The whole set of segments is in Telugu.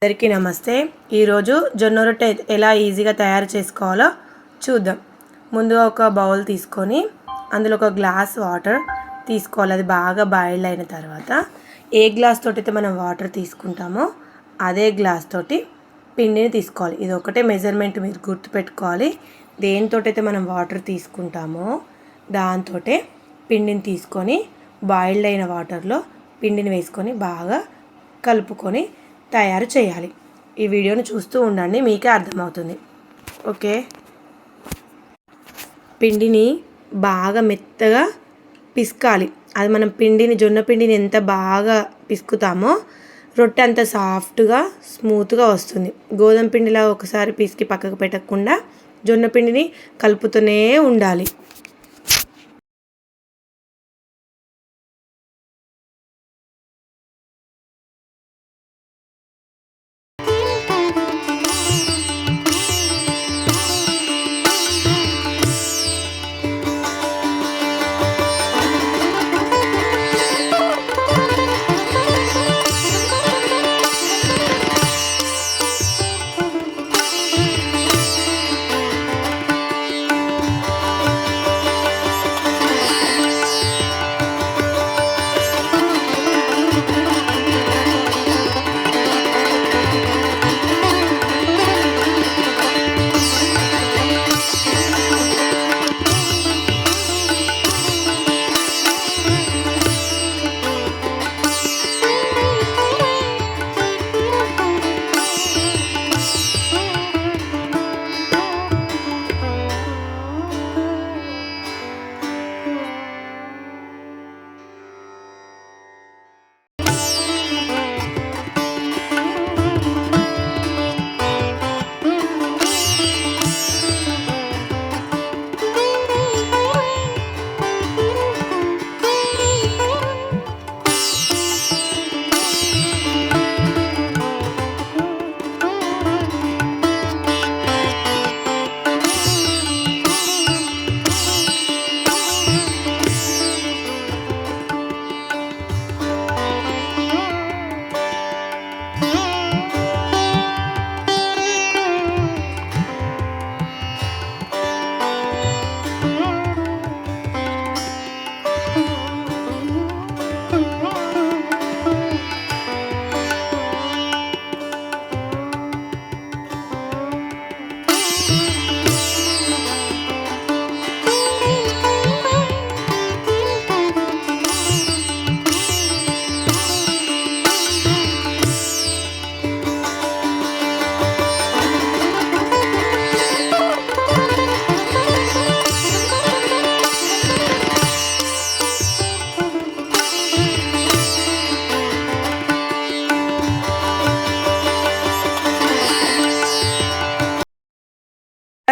అందరికీ నమస్తే. ఈరోజు జొన్న రొట్టె ఎలా ఈజీగా తయారు చేసుకోవాలో చూద్దాం. ముందుగా ఒక బౌల్ తీసుకొని అందులో ఒక గ్లాస్ వాటర్ తీసుకోవాలి. అది బాగా బాయిల్ అయిన తర్వాత ఏ గ్లాస్ తోటి అయితే మనం వాటర్ తీసుకుంటామో అదే గ్లాస్ తోటి పిండిని తీసుకోవాలి. ఇది ఒకటే మెజర్మెంట్ మీరు గుర్తుపెట్టుకోవాలి. దేనితోటైతే మనం వాటర్ తీసుకుంటామో దాంతో పిండిని తీసుకొని బాయిల్డ్ అయిన వాటర్లో పిండిని వేసుకొని బాగా కలుపుకొని తయారు చేయాలి. ఈ వీడియోని చూస్తూ ఉండండి, మీకే అర్థమవుతుంది. ఓకే, పిండిని బాగా మెత్తగా పిసకాలి. అది మనం జొన్న పిండిని ఎంత బాగా పిసుకుతామో రొట్టె అంత సాఫ్ట్గా స్మూత్గా వస్తుంది. గోధుమ పిండిలా ఒకసారి పిసికి పక్కకు పెట్టకుండా జొన్న పిండిని కలుపుతూనే ఉండాలి.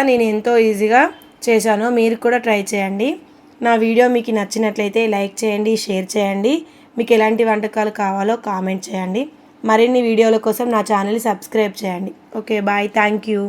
నేను ఎంతో ఈజీగా చేశాను, మీరు కూడా ట్రై చేయండి. నా వీడియో మీకు నచ్చినట్లయితే లైక్ చేయండి, షేర్ చేయండి. మీకు ఎలాంటి వంటకాలు కావాలో కామెంట్ చేయండి. మరిన్ని వీడియోల కోసం నా ఛానల్ని సబ్స్క్రైబ్ చేయండి. Okay, bye, thank you.